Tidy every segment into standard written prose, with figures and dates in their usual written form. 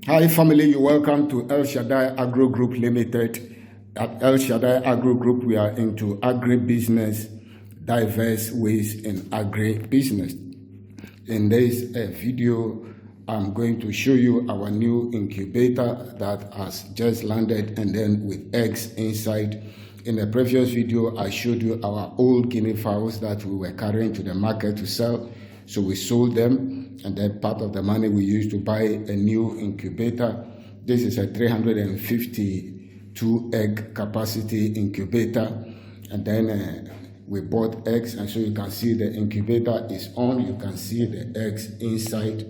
Hi family, you're welcome to El Shaddai Agro Group Limited. At El Shaddai Agro Group, we are into agribusiness, diverse ways in agribusiness. In this video, I'm going to show you our new incubator that has just landed and then with eggs inside. In the previous video, I showed you our old guinea fowls that we were carrying to the market to sell. So we sold them, and then part of the money we used to buy a new incubator. This is a 352 egg capacity incubator, and then we bought eggs, and so you can see the incubator is on. You can see the eggs inside.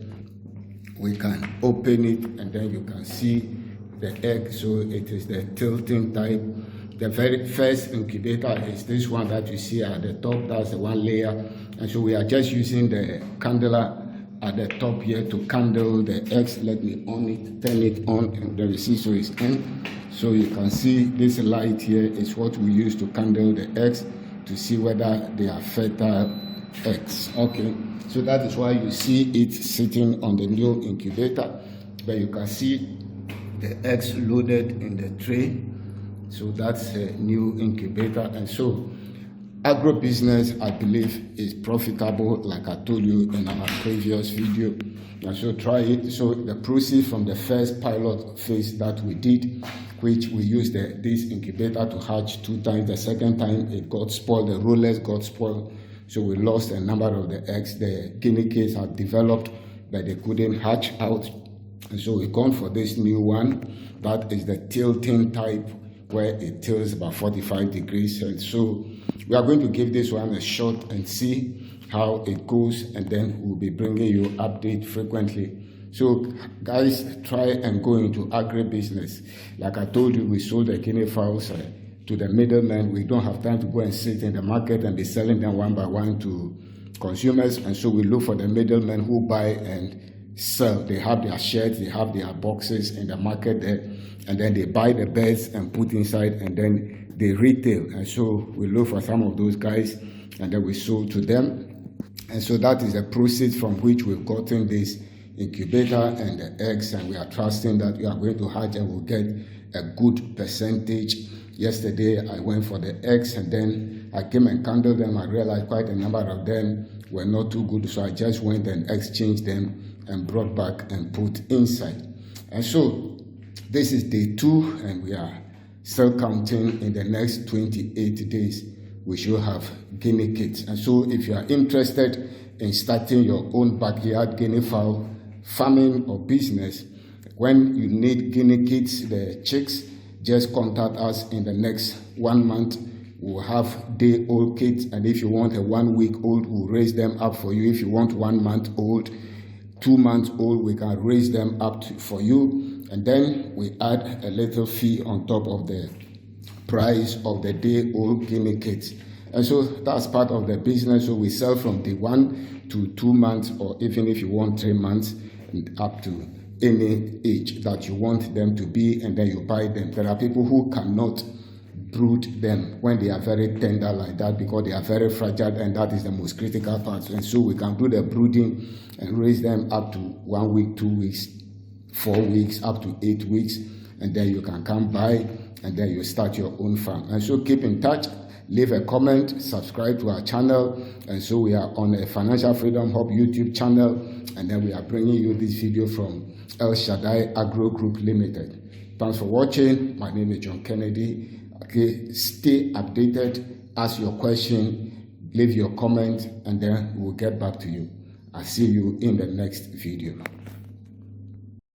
We can open it, and then you can see the egg. So it is the tilting type. The very first incubator is this one that you see at the top. That's the one layer. And so we are just using the candler at the top here to candle the eggs. Let me on it, turn it on, and there you see, so it's in. So you can see this light here is what we use to candle the eggs to see whether they are fertile eggs. Okay, so that is why you see it sitting on the new incubator. But you can see the eggs loaded in the tray. So that's a new incubator. And so agribusiness, I believe, is profitable, like I told you in our previous video. And so try it. So the proceeds from the first pilot phase that we did, which we used this incubator to hatch 2 times. The second time it got spoiled, the rollers got spoiled. So we lost a number of the eggs. The guinea pigs had developed, but they couldn't hatch out. And so we've gone for this new one. That is the tilting type, where it tilts about 45 degrees. And so we are going to give this one a shot and see how it goes, and then we'll be bringing you update frequently. So guys, try and go into agribusiness. Like I told you, we sold the guinea fowls to the middlemen. We don't have time to go and sit in the market and be selling them one by one to consumers, and so we look for the middlemen who buy and sell. They have their sheds, they have their boxes in the market there, and then they buy the birds and put inside, and then they retail. And so we look for some of those guys, and then we sold to them. And so that is the proceeds from which we've gotten this incubator and the eggs, and we are trusting that we are going to hatch and we'll get a good percentage. Yesterday I went for the eggs, and then I came and candled them. I realized quite a number of them were not too good, so I just went and exchanged them and brought back and put inside. And so this is day 2, and we are still counting. In the next 28 days we should have guinea kids. And so if you are interested in starting your own backyard guinea fowl farming or business, when you need guinea kids, the chicks, just contact us. In the next 1 month we'll have day-old kids, and if you want a 1-week-old, we'll raise them up for you. If you want 1 month old, 2 months old, we can raise them up for you. And then we add a little fee on top of the price of the day-old guinea kids. And so that's part of the business. So we sell from day 1 to 2 months, or even if you want 3 months, up to any age that you want them to be, and then you buy them. There are people who cannot brood them when they are very tender like that, because they are very fragile, and that is the most critical part. And so we can do the brooding and raise them up to 1 week, 2 weeks, 4 weeks, up to 8 weeks, and then you can come by and then you start your own farm. And so keep in touch, leave a comment, subscribe to our channel. And so we are on a Financial Freedom Hub YouTube channel, and then we are bringing you this video from El Shaddai Agro Group Limited. Thanks for watching. My name is John Kennedy. Okay, stay updated, ask your question, leave your comment, and then we'll get back to you. I'll see you in the next video.